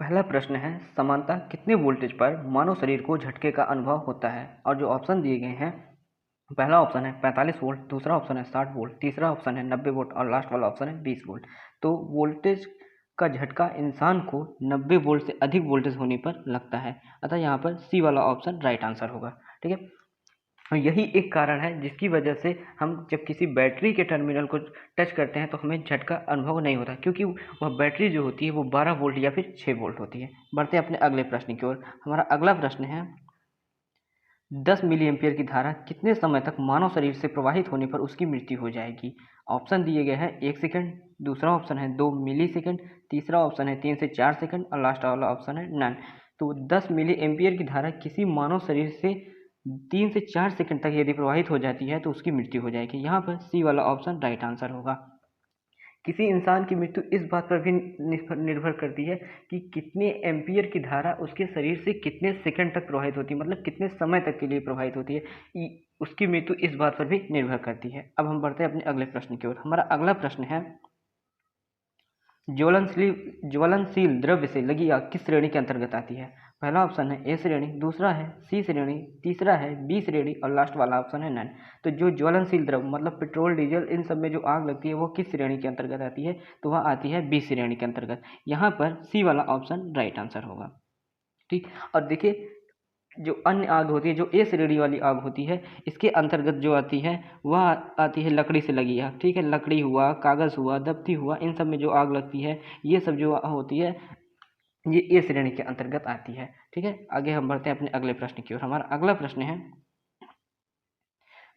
पहला प्रश्न है, समानतः कितने वोल्टेज पर मानव शरीर को झटके का अनुभव होता है? और जो ऑप्शन दिए गए हैं, पहला ऑप्शन है 45 वोल्ट, दूसरा ऑप्शन है 60 वोल्ट, तीसरा ऑप्शन है 90 वोल्ट और लास्ट वाला ऑप्शन है 20 वोल्ट। तो वोल्टेज का झटका इंसान को 90 वोल्ट से अधिक वोल्टेज होने पर लगता है, अतः यहाँ पर सी वाला ऑप्शन राइट आंसर होगा। ठीक है, और यही एक कारण है जिसकी वजह से हम जब किसी बैटरी के टर्मिनल को टच करते हैं तो हमें झटका अनुभव नहीं होता, क्योंकि वह बैटरी जो होती है वो 12 वोल्ट या फिर 6 वोल्ट होती है। बढ़ते हैं अपने अगले प्रश्न की ओर। हमारा अगला प्रश्न है, 10 मिली एम्पियर की धारा कितने समय तक मानव शरीर से प्रवाहित होने पर उसकी मृत्यु हो जाएगी? ऑप्शन दिए गए हैं 1 सेकंड, दूसरा ऑप्शन है 2 मिली सेकंड, तीसरा ऑप्शन है 3 से 4 सेकंड और लास्ट वाला ऑप्शन है नन। तो 10 मिली एम्पियर की धारा किसी मानव शरीर से 3 से 4 सेकंड तक यदि प्रवाहित हो जाती है तो उसकी मृत्यु हो जाएगी। यहाँ पर सी वाला ऑप्शन राइट आंसर होगा। किसी इंसान की मृत्यु इस बात पर भी निर्भर करती है कि कितने एम्पियर की धारा उसके शरीर से कितने सेकंड तक प्रवाहित होती है, मतलब कितने समय तक के लिए प्रवाहित होती है, उसकी मृत्यु इस बात पर भी निर्भर करती है। अब हम बढ़ते हैं अपने अगले प्रश्न की ओर। हमारा अगला प्रश्न है, ज्वलनशील द्रव्य से लगी आग किस श्रेणी के अंतर्गत आती है? पहला ऑप्शन है ए श्रेणी, दूसरा है सी श्रेणी, तीसरा है बी श्रेणी और लास्ट वाला ऑप्शन है नन। तो जो ज्वलनशील द्रव्य मतलब पेट्रोल, डीजल, इन सब में जो आग लगती है वो किस श्रेणी के अंतर्गत आती है? तो वह आती है बी श्रेणी के अंतर्गत। यहाँ पर सी वाला ऑप्शन राइट आंसर होगा। ठीक, और देखिए, जो अन्य आग होती है, जो ए श्रेणी वाली आग होती है, इसके अंतर्गत जो आती है वह आती है लकड़ी से लगी आग। ठीक है, लकड़ी हुआ, कागज़ हुआ, दफ्ती हुआ, इन सब में जो आग लगती है, ये सब जो होती है ये ए श्रेणी के अंतर्गत आती है। ठीक है, आगे हम बढ़ते हैं अपने अगले प्रश्न की ओर। हमारा अगला प्रश्न है,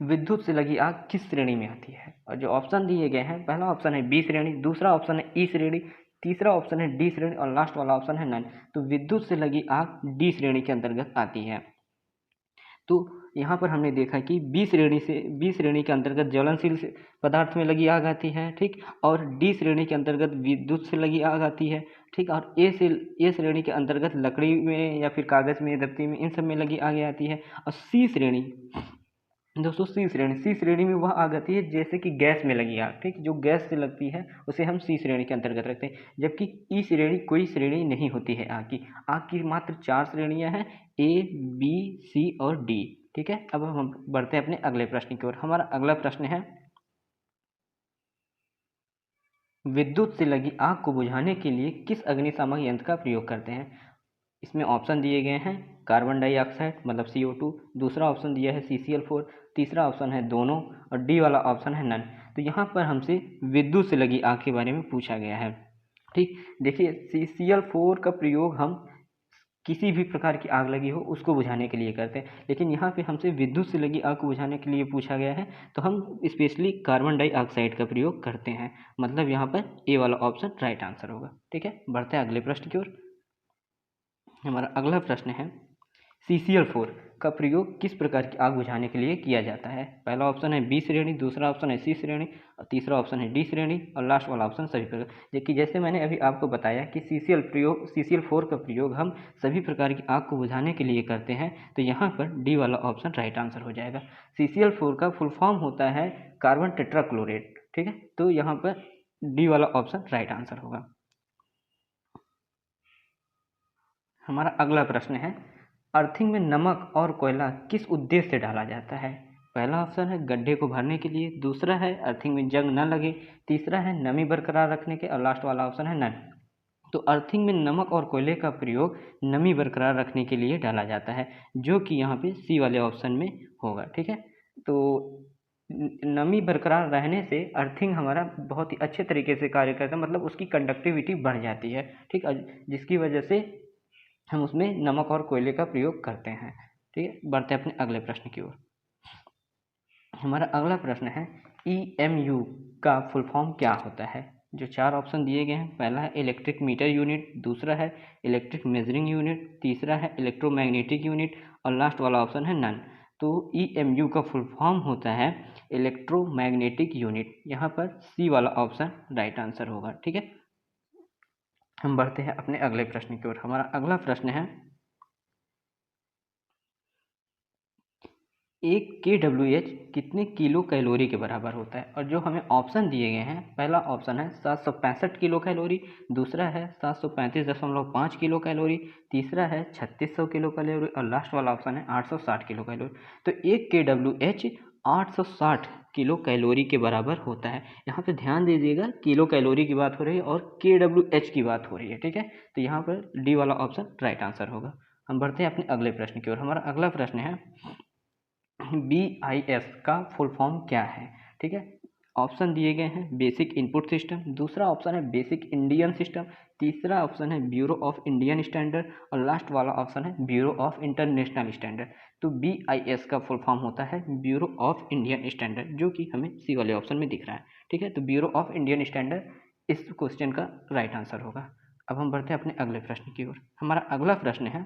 विद्युत से लगी आग किस श्रेणी में आती है? और जो ऑप्शन दिए गए हैं, पहला ऑप्शन है बी श्रेणी, दूसरा ऑप्शन है ई श्रेणी, तीसरा ऑप्शन है डी श्रेणी और लास्ट वाला ऑप्शन है नन। तो विद्युत से लगी आग डी श्रेणी के अंतर्गत आती है। तो यहाँ पर हमने देखा कि बी श्रेणी के अंतर्गत ज्वलनशील पदार्थ में लगी आग आती है। ठीक, और डी श्रेणी के अंतर्गत विद्युत से लगी आग आती है। ठीक, और ए श्रेणी के अंतर्गत लकड़ी में या फिर कागज़ में, दफ्ती में, इन सब में लगी आग आती है। और सी श्रेणी, दोस्तों सी श्रेणी में वह आग आती है जैसे कि गैस में लगी आग। ठीक, जो गैस से लगती है उसे हम सी श्रेणी के अंतर्गत रखते हैं, जबकि ई श्रेणी कोई श्रेणी नहीं होती है आग की। आग की मात्र 4 श्रेणियां हैं, ए, बी, सी और डी। ठीक है, अब हम बढ़ते हैं अपने अगले प्रश्न की ओर। हमारा अगला प्रश्न है, विद्युत से लगी आग को बुझाने के लिए किस अग्निशामक यंत्र का प्रयोग करते हैं? इसमें ऑप्शन दिए गए हैं, कार्बन डाइऑक्साइड मतलब CO2, दूसरा ऑप्शन दिया है CCl4, तीसरा ऑप्शन है दोनों और डी वाला ऑप्शन है नन। तो यहाँ पर हमसे विद्युत से लगी आग के बारे में पूछा गया है। ठीक, देखिए CCl4 का प्रयोग हम किसी भी प्रकार की आग लगी हो उसको बुझाने के लिए करते हैं, लेकिन यहाँ पे हमसे विद्युत से लगी आग को बुझाने के लिए पूछा गया है, तो हम स्पेशली कार्बन डाइऑक्साइड का प्रयोग करते हैं। मतलब यहाँ पर ए वाला ऑप्शन राइट आंसर होगा। ठीक है, बढ़ते हैं अगले प्रश्न की ओर। हमारा अगला प्रश्न है, CCl4 का प्रयोग किस प्रकार की आग बुझाने के लिए किया जाता है? पहला ऑप्शन है बी श्रेणी, दूसरा ऑप्शन है सी श्रेणी और तीसरा ऑप्शन है डी श्रेणी और लास्ट वाला ऑप्शन सभी प्रकार। जबकि जैसे मैंने अभी आपको बताया कि CCl4 का प्रयोग हम सभी प्रकार की आग को बुझाने के लिए करते हैं, तो यहाँ पर डी वाला ऑप्शन राइट आंसर हो जाएगा। CCl4 का फुल फॉर्म होता है कार्बन टेट्राक्लोरेट। ठीक है, तो यहाँ पर डी वाला ऑप्शन राइट आंसर होगा। हमारा अगला प्रश्न है, अर्थिंग में नमक और कोयला किस उद्देश्य से डाला जाता है? पहला ऑप्शन है गड्ढे को भरने के लिए, दूसरा है अर्थिंग में जंग न लगे, तीसरा है नमी बरकरार रखने के और लास्ट वाला ऑप्शन है नन। तो अर्थिंग में नमक और कोयले का प्रयोग नमी बरकरार रखने के लिए डाला जाता है, जो कि यहाँ पे सी वाले ऑप्शन में होगा। ठीक है, तो नमी बरकरार रहने से अर्थिंग हमारा बहुत ही अच्छे तरीके से कार्य करता है, मतलब उसकी कंडक्टिविटी बढ़ जाती है। ठीक, जिसकी वजह से हम उसमें नमक और कोयले का प्रयोग करते हैं। ठीक है, बढ़ते हैं अपने अगले प्रश्न की ओर। हमारा अगला प्रश्न है, EMU का फुल फॉर्म क्या होता है? जो 4 ऑप्शन दिए गए हैं, पहला है इलेक्ट्रिक मीटर यूनिट, दूसरा है इलेक्ट्रिक मेजरिंग यूनिट, तीसरा है इलेक्ट्रोमैग्नेटिक यूनिट और लास्ट वाला ऑप्शन है नन। तो EMU का फुल फॉर्म होता है इलेक्ट्रोमैग्नेटिक यूनिट। यहाँ पर सी वाला ऑप्शन राइट आंसर होगा। ठीक है, हम बढ़ते हैं अपने अगले प्रश्न की ओर। हमारा अगला प्रश्न है, एक kWh कितने किलो कैलोरी के बराबर होता है? और जो हमें ऑप्शन दिए गए हैं, पहला ऑप्शन है 765 किलो कैलोरी, दूसरा है 735.5 किलो कैलोरी, तीसरा है 3600 किलो कैलोरी और लास्ट वाला ऑप्शन है 860 किलो कैलोरी। तो एक kWh 860 किलो कैलोरी के बराबर होता है। यहाँ पे ध्यान दीजिएगा, किलो कैलोरी की बात हो रही है और kWh की बात हो रही है, ठीक है। तो यहाँ पर डी वाला ऑप्शन राइट आंसर होगा। हम बढ़ते हैं अपने अगले प्रश्न की ओर। हमारा अगला प्रश्न है BIS का फुल फॉर्म क्या है, ठीक है। ऑप्शन दिए गए हैं बेसिक इनपुट सिस्टम, दूसरा ऑप्शन है बेसिक इंडियन सिस्टम, तीसरा ऑप्शन है ब्यूरो ऑफ इंडियन स्टैंडर्ड और लास्ट वाला ऑप्शन है ब्यूरो ऑफ इंटरनेशनल स्टैंडर्ड। तो BIS का फुल फॉर्म होता है ब्यूरो ऑफ इंडियन स्टैंडर्ड, जो कि हमें सी वाले ऑप्शन में दिख रहा है, ठीक है। तो ब्यूरो ऑफ इंडियन स्टैंडर्ड इस क्वेश्चन का राइट आंसर होगा। अब हम बढ़ते हैं अपने अगले प्रश्न की ओर। हमारा अगला प्रश्न है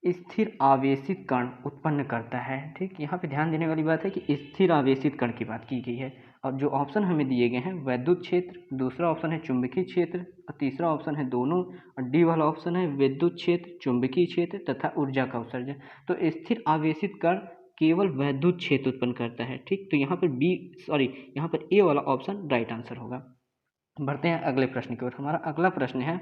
स्थिर आवेशित कण उत्पन्न करता है, ठीक। यहाँ पे ध्यान देने वाली बात है कि स्थिर आवेशित कण की बात की गई है और जो ऑप्शन हमें दिए गए हैं वैद्युत क्षेत्र, दूसरा ऑप्शन है चुंबकीय क्षेत्र और तीसरा ऑप्शन है दोनों और डी वाला ऑप्शन है विद्युत क्षेत्र, चुंबकीय क्षेत्र तथा ऊर्जा का उत्सर्जन। तो स्थिर आवेशित कण केवल वैद्युत क्षेत्र उत्पन्न करता है, ठीक। तो यहाँ पर यहाँ पर ए वाला ऑप्शन राइट आंसर होगा। बढ़ते हैं अगले प्रश्न की ओर। हमारा अगला प्रश्न है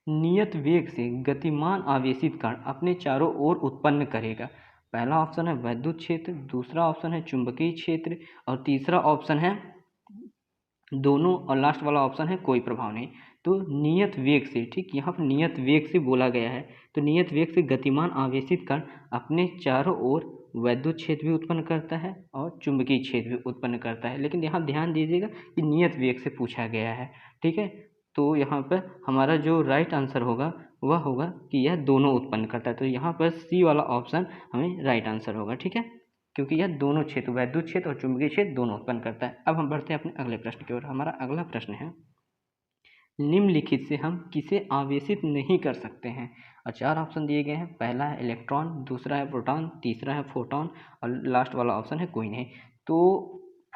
नियत वेग से गतिमान आवेशित कण अपने चारों ओर उत्पन्न करेगा। पहला ऑप्शन है वैद्युत क्षेत्र, दूसरा ऑप्शन है चुंबकीय क्षेत्र और तीसरा ऑप्शन है दोनों और लास्ट वाला ऑप्शन है कोई प्रभाव नहीं। तो नियत वेग से, ठीक, यहाँ पर नियत वेग से बोला गया है। तो नियत वेग से गतिमान आवेशित कण अपने चारों ओर वैद्युत क्षेत्र भी उत्पन्न करता है और चुंबकीय क्षेत्र भी उत्पन्न करता है, लेकिन यहाँ ध्यान दीजिएगा कि नियत वेग से पूछा गया है, ठीक है। तो यहाँ पर हमारा जो राइट आंसर होगा वह होगा कि यह दोनों उत्पन्न करता है। तो यहाँ पर सी वाला ऑप्शन हमें राइट आंसर होगा, ठीक है, क्योंकि यह दोनों क्षेत्र वैद्युत क्षेत्र और चुंबकीय क्षेत्र दोनों उत्पन्न करता है। अब हम बढ़ते हैं अपने अगले प्रश्न की ओर। हमारा अगला प्रश्न है निम्नलिखित से हम किसे आवेशित नहीं कर सकते हैं। और चार ऑप्शन दिए गए हैं, पहला है इलेक्ट्रॉन, दूसरा है प्रोटॉन, तीसरा है फोटॉन और लास्ट वाला ऑप्शन है कोई नहीं। तो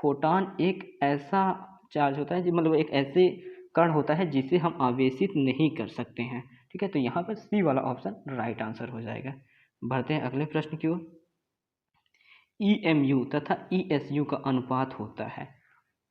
फोटॉन एक ऐसा चार्ज होता है जो मतलब एक ऐसे कण होता है जिसे हम आवेशित नहीं कर सकते हैं, ठीक है। तो यहाँ पर सी वाला ऑप्शन राइट आंसर हो जाएगा। बढ़ते हैं अगले प्रश्न की ओर। EMU तथा ESU का अनुपात होता है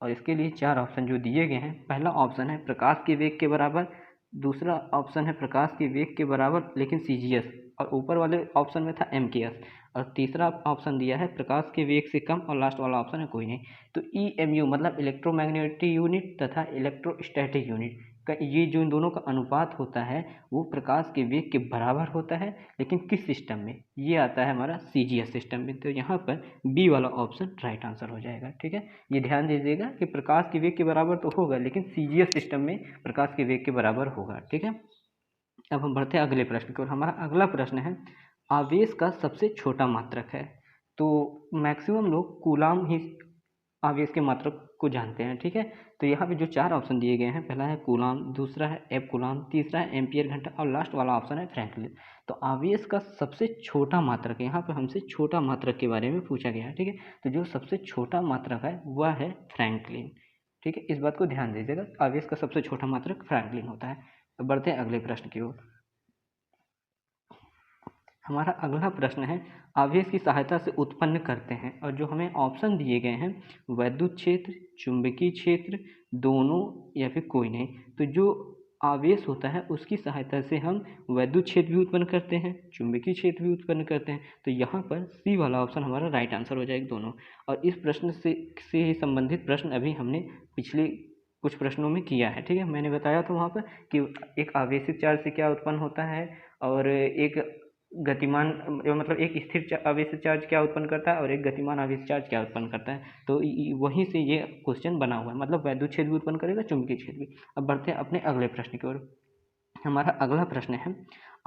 और इसके लिए चार ऑप्शन जो दिए गए हैं, पहला ऑप्शन है प्रकाश के वेग के बराबर, दूसरा ऑप्शन है प्रकाश के वेग के बराबर लेकिन CGS और ऊपर वाले ऑप्शन में था MKS और तीसरा ऑप्शन दिया है प्रकाश के वेग से कम और लास्ट वाला ऑप्शन है कोई नहीं। तो EMU मतलब इलेक्ट्रोमैग्नेटिक यूनिट तथा इलेक्ट्रोस्टैटिक यूनिट का ये जो इन दोनों का अनुपात होता है वो प्रकाश के वेग के बराबर होता है, लेकिन किस सिस्टम में, ये आता है हमारा CGS सिस्टम में। तो यहाँ पर बी वाला ऑप्शन राइट आंसर हो जाएगा, ठीक है। ये ध्यान दीजिएगा कि प्रकाश के वेग के बराबर तो होगा लेकिन CGS सिस्टम में प्रकाश के वेग के बराबर होगा, ठीक है। अब हम बढ़ते हैं अगले प्रश्न की ओर। हमारा अगला प्रश्न है आवेश का सबसे छोटा मात्रक है। तो मैक्सिमम लोग कूलाम ही आवेश के मात्रक को जानते हैं, ठीक है। तो यहाँ पे जो चार ऑप्शन दिए गए हैं, पहला है कूलाम, दूसरा है एफ कूलाम, तीसरा है एम्पियर घंटा और लास्ट वाला ऑप्शन है फ्रैंकलिन। तो आवेश का सबसे छोटा मात्रक, यहाँ पे हमसे छोटा मात्रक के बारे में पूछा गया है, ठीक है। तो जो सबसे छोटा मात्रक है वह है फ्रैंकलिन, ठीक है। इस बात को ध्यान दीजिएगा, आवेश का सबसे छोटा मात्रक फ्रैंकलिन होता है। तो बढ़ते हैं अगले प्रश्न की ओर। हमारा अगला प्रश्न है आवेश की सहायता से उत्पन्न करते हैं और जो हमें ऑप्शन दिए गए हैं वैद्युत क्षेत्र, चुंबकीय क्षेत्र, दोनों या फिर कोई नहीं। तो जो आवेश होता है उसकी सहायता से हम वैद्युत क्षेत्र भी उत्पन्न करते हैं, चुंबकीय क्षेत्र भी उत्पन्न करते हैं। तो यहाँ पर सी वाला ऑप्शन हमारा राइट आंसर हो जाएगा दोनों। और इस प्रश्न से ही संबंधित प्रश्न अभी हमने पिछले कुछ प्रश्नों में किया है, ठीक है। मैंने बताया था वहाँ पर कि एक आवेशित चार्ज से क्या उत्पन्न होता है और एक गतिमान मतलब एक स्थिर आवेशित चार्ज क्या उत्पन्न करता है और एक गतिमान आवेशित चार्ज क्या उत्पन्न करता है। तो वहीं से ये क्वेश्चन बना हुआ है, मतलब वैद्युत क्षेत्र भी उत्पन्न करेगा, चुंबकीय क्षेत्र भी। अब बढ़ते हैं अपने अगले प्रश्न की ओर। हमारा अगला प्रश्न है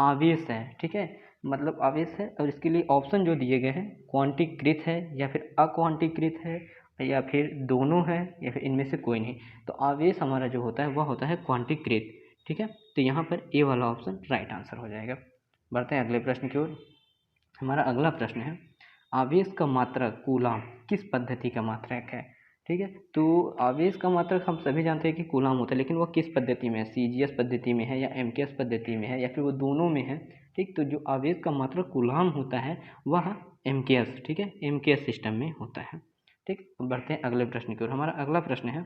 आवेश है, ठीक है, मतलब आवेश है और इसके लिए ऑप्शन जो दिए गए हैं क्वांटीकृत है या फिर अक्वांटीकृत है या फिर दोनों है या फिर इनमें से कोई नहीं। तो आवेश हमारा जो होता है वह होता है क्वांटीकृत, ठीक है। तो यहाँ पर ए वाला ऑप्शन राइट आंसर हो जाएगा। बढ़ते हैं अगले प्रश्न की ओर। हमारा अगला प्रश्न है आवेश का मात्रक कूलाम किस पद्धति का मात्रक है, ठीक है। तो आवेश का मात्रक हम सभी जानते हैं कि कूलाम होता है, लेकिन वह किस पद्धति में है, CGS पद्धति में है या MKS पद्धति में है या फिर वो दोनों में है, ठीक। तो जो आवेश का मात्रक कूलाम होता है वह एमकेएस, ठीक है, एमकेएस सिस्टम में होता है, ठीक। अब बढ़ते हैं अगले प्रश्न की ओर। हमारा अगला प्रश्न है,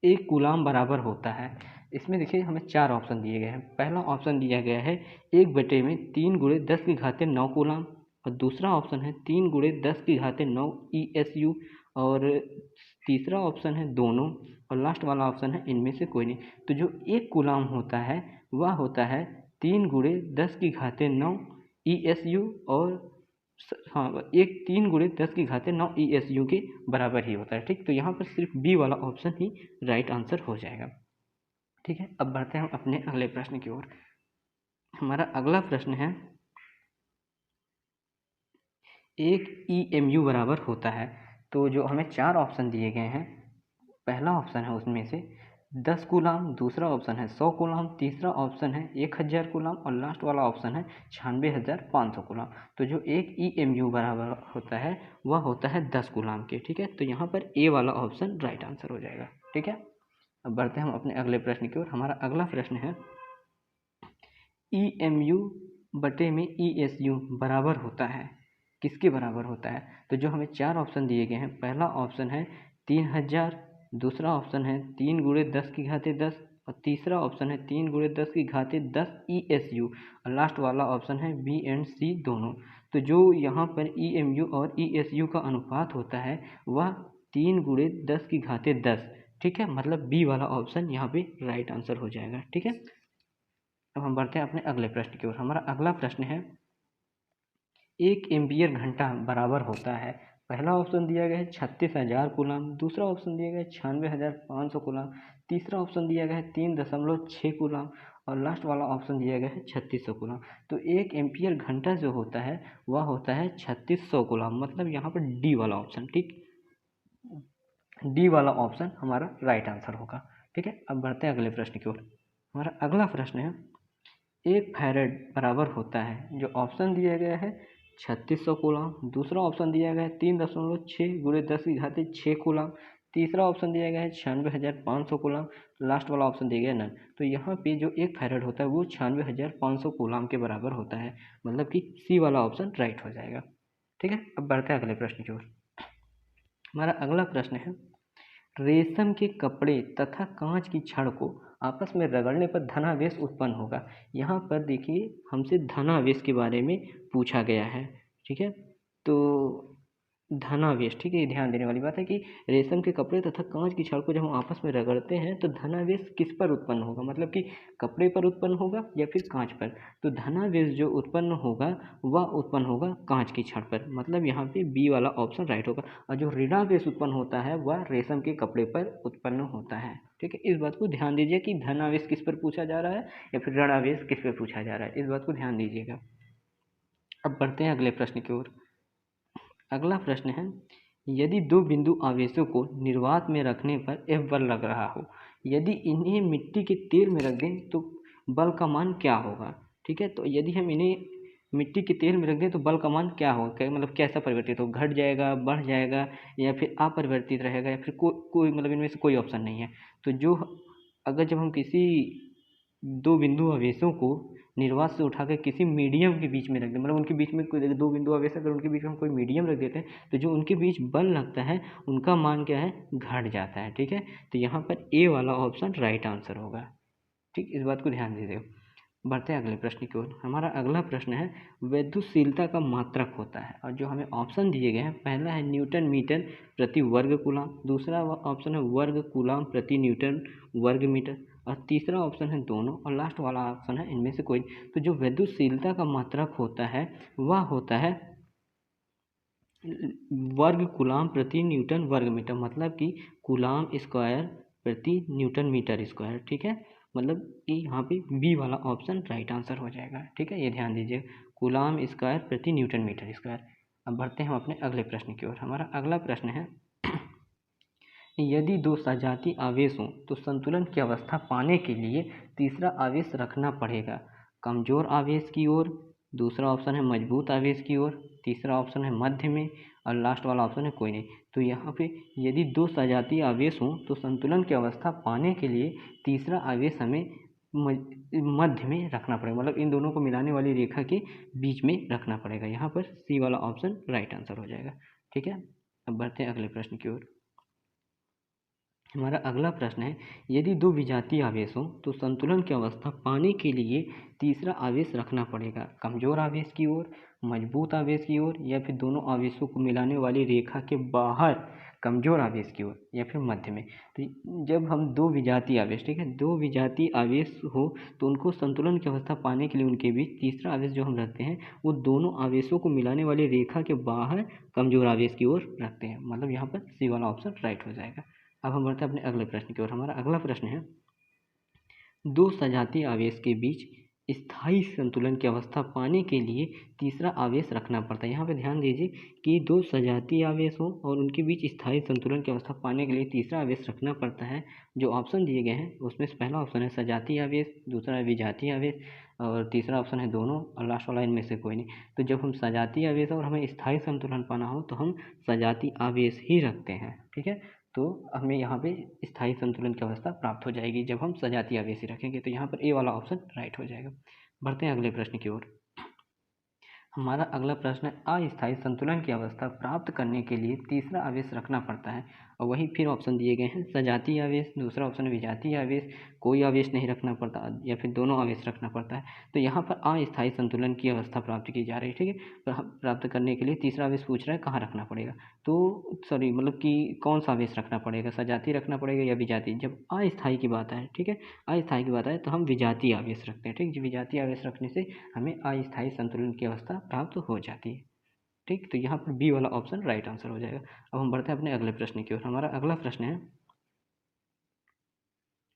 एक कूलाम बराबर होता है। इसमें देखिए हमें 4 ऑप्शन दिए गए हैं। पहला ऑप्शन दिया गया है 1/3 गुणे 10 की घाते 9 कूलाम, और दूसरा ऑप्शन है 3 गुणे 10 की घाते 9 ESU, और तीसरा ऑप्शन है दोनों, और लास्ट वाला ऑप्शन है इनमें से कोई नहीं। तो जो एक कूलाम होता है वह होता है 3 गुणे 10 की घाते 9 ESU, और हाँ, एक 3 गुणे 10 की घाते 9 ESU के बराबर ही होता है, ठीक। तो यहाँ पर सिर्फ बी वाला ऑप्शन ही राइट आंसर हो जाएगा, ठीक है। अब बढ़ते हैं हम अपने अगले प्रश्न की ओर। हमारा अगला प्रश्न है, एक EMU बराबर होता है। तो जो हमें 4 ऑप्शन दिए गए हैं, पहला ऑप्शन है उसमें से 10 कूलाम, दूसरा ऑप्शन है 100 कूलाम, तीसरा ऑप्शन है 1000 कूलाम, और लास्ट वाला ऑप्शन है 96,500 कूलाम। तो जो एक EMU बराबर होता है वह होता है 10 कूलाम के, ठीक है। तो यहाँ पर ए वाला ऑप्शन राइट आंसर हो जाएगा, ठीक है। अब बढ़ते हैं हम अपने अगले प्रश्न की ओर। हमारा अगला प्रश्न है, EMU बटे में ESU बराबर होता है, किसके बराबर होता है। तो जो हमें 4 ऑप्शन दिए गए हैं, पहला ऑप्शन है 3000, दूसरा ऑप्शन है 3 गुणे 10 की घाते 10, और तीसरा ऑप्शन है 3 गुणे 10 की घाते 10 ESU, और लास्ट वाला ऑप्शन है बी एंड सी दोनों। तो जो यहाँ पर EMU और ESU का अनुपात होता है वह 3 गुणे 10 की घाते 10, ठीक है। मतलब बी वाला ऑप्शन यहाँ पे राइट आंसर हो जाएगा, ठीक है। अब हम बढ़ते हैं अपने अगले प्रश्न की ओर। हमारा अगला प्रश्न है, 1 एम्पीयर घंटा बराबर होता है। पहला ऑप्शन दिया गया है 36,000 कूलाम, दूसरा ऑप्शन दिया गया है 96,500 कूलाम, तीसरा ऑप्शन दिया गया है 3.6 कूलाम, और लास्ट वाला ऑप्शन दिया गया है 3600 कूलाम। तो 1 एम्पीयर घंटा जो होता है वह होता है 3600 कूलाम, मतलब यहाँ पर डी वाला ऑप्शन, ठीक, डी वाला ऑप्शन हमारा राइट आंसर होगा, ठीक है। अब बढ़ते हैं अगले प्रश्न की ओर। हमारा अगला प्रश्न है, 1 फैरेड बराबर होता है। जो ऑप्शन दिया गया है 3600 कूलाम, दूसरा ऑप्शन दिया गया है 3.6 गुणे 10 की घाते 6 कूलाम, तीसरा ऑप्शन दिया गया है 96,500 कूलाम, लास्ट वाला ऑप्शन दिया गया नन। तो यहाँ पे जो 1 फैरेड होता है वो 96,500 कूलाम के बराबर होता है, मतलब कि सी वाला ऑप्शन राइट हो जाएगा, ठीक है। अब बढ़ते हैं अगले प्रश्न की ओर। हमारा अगला प्रश्न है, रेशम के कपड़े तथा कांच की छड़ को आपस में रगड़ने पर धनावेश उत्पन्न होगा। यहाँ पर देखिए हमसे धनावेश के बारे में पूछा गया है, ठीक है। तो धनावेश, ठीक है, ये ध्यान देने वाली बात है कि रेशम के कपड़े तथा कांच की छड़ को जब हम आपस में रगड़ते हैं तो धनावेश किस पर उत्पन्न होगा, मतलब कि कपड़े पर उत्पन्न होगा या फिर कांच पर। तो धनावेश जो उत्पन्न होगा वह उत्पन्न होगा कांच की छड़ पर, मतलब यहाँ पे बी वाला ऑप्शन राइट होगा। और जो ऋणावेश उत्पन्न होता है वह रेशम के कपड़े पर उत्पन्न होता है, ठीक है। इस बात को ध्यान दीजिए कि धनावेश किस पर पूछा जा रहा है या फिर ऋणावेश किस पर पूछा जा रहा है, इस बात को ध्यान दीजिएगा। अब बढ़ते हैं अगले प्रश्न की ओर। अगला प्रश्न है, यदि 2 बिंदु आवेशों को निर्वात में रखने पर F बल लग रहा हो, यदि इन्हें मिट्टी के तेल में रख दें तो बल का मान क्या होगा, ठीक है। तो यदि हम इन्हें मिट्टी के तेल में रख दें तो बल का मान क्या होगा, क्या मतलब कैसा परिवर्तित हो, घट जाएगा, बढ़ जाएगा, या फिर अपरिवर्तित रहेगा, या फिर कोई मतलब इनमें से कोई ऑप्शन नहीं है। तो जो अगर जब हम किसी 2 बिंदु आवेशों को निर्वात से उठाकर किसी मीडियम के बीच में रख दें, मतलब उनके बीच में कोई 2 बिंदु आवेश अगर उनके बीच में हम कोई मीडियम रख देते हैं तो जो उनके बीच बल लगता है उनका मान क्या है, घट जाता है, ठीक है। तो यहाँ पर ए वाला ऑप्शन राइट आंसर होगा, ठीक, इस बात को ध्यान दीजिए। बढ़ते हैं अगले प्रश्न की ओर। हमारा अगला प्रश्न है, विद्युतशीलता का मात्रक होता है, और जो हमें ऑप्शन दिए गए हैं, पहला है न्यूटन मीटर प्रति वर्ग कूलाम, दूसरा ऑप्शन है वर्ग कूलाम प्रति न्यूटन वर्ग मीटर, और तीसरा ऑप्शन है दोनों, और लास्ट वाला ऑप्शन है इनमें से कोई। तो जो विद्युतशीलता का मात्रक होता है वह होता है वर्ग कूलाम प्रति न्यूटन वर्ग मीटर, मतलब कि कूलाम स्क्वायर प्रति न्यूटन मीटर स्क्वायर, ठीक है। मतलब कि यहाँ पे बी वाला ऑप्शन राइट आंसर हो जाएगा, ठीक है, ये ध्यान दीजिए, कूलाम स्क्वायर प्रति न्यूटन मीटर स्क्वायर। अब बढ़ते हैं हम अपने अगले प्रश्न की ओर। हमारा अगला प्रश्न है, यदि 2 सजातीय आवेश हों तो संतुलन की अवस्था पाने के लिए तीसरा आवेश रखना पड़ेगा कमजोर आवेश की ओर, दूसरा ऑप्शन है मजबूत आवेश की ओर, तीसरा ऑप्शन है मध्य में, और लास्ट वाला ऑप्शन है कोई नहीं। तो यहाँ पे यदि 2 सजातीय आवेश हों तो संतुलन की अवस्था पाने के लिए तीसरा आवेश हमें मध्य में रखना पड़ेगा, मतलब इन दोनों को मिलाने वाली रेखा के बीच में रखना पड़ेगा। यहाँ पर सी वाला ऑप्शन राइट आंसर हो जाएगा। ठीक है, अब बढ़ते हैं अगले प्रश्न की ओर। हमारा अगला प्रश्न है, यदि दो विजातीय आवेश हों तो संतुलन की अवस्था पाने के लिए तीसरा आवेश रखना पड़ेगा, कमजोर आवेश की ओर, मजबूत आवेश की ओर, या फिर दोनों आवेशों को मिलाने वाली रेखा के बाहर कमजोर आवेश की ओर, या फिर मध्य में। तो जब हम दो विजातीय आवेश, ठीक है, दो विजातीय आवेश हो तो उनको संतुलन की अवस्था पाने के लिए उनके बीच तीसरा आवेश जो हम रखते हैं वो दोनों आवेशों को मिलाने वाली रेखा के बाहर कमजोर आवेश की ओर रखते हैं, मतलब यहाँ पर सी वाला ऑप्शन राइट हो जाएगा। अब हम बढ़ते हैं अपने अगले प्रश्न की ओर। हमारा अगला प्रश्न है, दो सजातीय आवेश के बीच स्थायी संतुलन की अवस्था पाने के लिए तीसरा आवेश रखना पड़ता है। यहाँ पे ध्यान दीजिए कि दो सजातीय आवेश हो और उनके बीच स्थायी संतुलन की अवस्था पाने के लिए तीसरा आवेश रखना पड़ता है। जो ऑप्शन दिए गए हैं उसमें से पहला ऑप्शन है सजातीय आवेश, दूसरा है विजातीय आवेश, और तीसरा ऑप्शन है दोनों, और लास्ट वाला इनमें से कोई नहीं। तो जब हम सजातीय आवेश और हमें स्थायी संतुलन पाना हो तो हम सजातीय आवेश ही रखते हैं। ठीक है, तो हमें यहाँ पे स्थायी संतुलन की अवस्था प्राप्त हो जाएगी जब हम सजातीय आवेश ही रखेंगे। तो यहाँ पर ए वाला ऑप्शन राइट हो जाएगा। बढ़ते हैं अगले प्रश्न की ओर। हमारा अगला प्रश्न है, अस्थायी संतुलन की अवस्था प्राप्त करने के लिए तीसरा आवेश रखना पड़ता है, और वही फिर ऑप्शन दिए गए हैं सजातीय आवेश, दूसरा ऑप्शन है विजातीय आवेश, कोई आवेश नहीं रखना पड़ता, या फिर दोनों आवेश रखना पड़ता है। तो यहाँ पर अस्थायी संतुलन की अवस्था प्राप्त की जा रही है। ठीक है, प्राप्त करने के लिए तीसरा आवेश पूछ रहा है कहाँ रखना पड़ेगा, तो सॉरी मतलब कि कौन सा आवेश रखना पड़ेगा, सजातीय रखना पड़ेगा या विजातीय। जब अस्थायी की बात है, ठीक है, अस्थायी की बात है तो हम विजातीय आवेश रखते हैं। ठीक, विजातीय आवेश रखने से हमें अस्थायी संतुलन की अवस्था प्राप्त हो जाती है। ठीक, तो यहाँ पर बी वाला ऑप्शन राइट आंसर हो जाएगा। अब हम बढ़ते हैं अपने अगले प्रश्न की ओर। हमारा अगला प्रश्न है,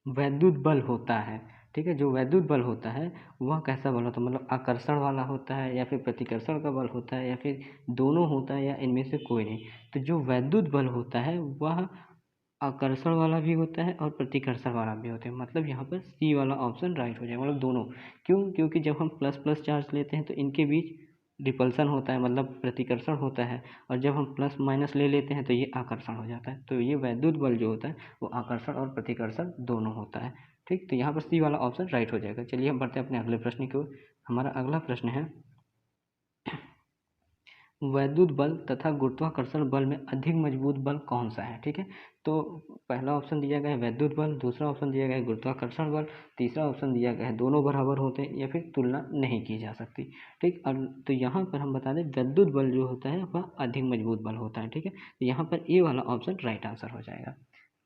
वैद्युत बल होता है, ठीक है, जो वैद्युत बल होता है वह कैसा बल होता है, मतलब आकर्षण वाला होता है या फिर प्रतिकर्षण का बल होता है या फिर दोनों होता है या इनमें से कोई नहीं। तो जो वैद्युत बल होता है वह आकर्षण वाला भी होता है और प्रतिकर्षण वाला भी होता है, मतलब यहाँ पर सी वाला ऑप्शन राइट हो जाएगा, मतलब दोनों। क्यों? क्योंकि जब हम प्लस प्लस चार्ज लेते हैं तो इनके बीच रिपल्सन होता है, मतलब प्रतिकर्षण होता है, और जब हम प्लस माइनस ले लेते हैं तो ये आकर्षण हो जाता है। तो ये वैद्युत बल जो होता है वो आकर्षण और प्रतिकर्षण दोनों होता है। ठीक, तो यहाँ पर सी वाला ऑप्शन राइट हो जाएगा। चलिए हम बढ़ते हैं अपने अगले प्रश्न की ओर। हमारा अगला प्रश्न है, वैद्युत बल तथा गुरुत्वाकर्षण बल में अधिक मजबूत बल कौन सा है। ठीक है, तो पहला ऑप्शन दिया गया है वैद्युत बल, दूसरा ऑप्शन दिया गया है गुरुत्वाकर्षण बल, तीसरा ऑप्शन दिया गया है दोनों बराबर होते हैं या फिर तुलना नहीं की जा सकती। ठीक, और तो यहाँ पर हम बता दें वैद्युत बल जो होता है वह अधिक मजबूत बल होता है। ठीक है, तो यहाँ पर ए वाला ऑप्शन राइट आंसर हो जाएगा।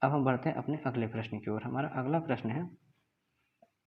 अब हम बढ़ते हैं अपने अगले प्रश्न की ओर। हमारा अगला प्रश्न है,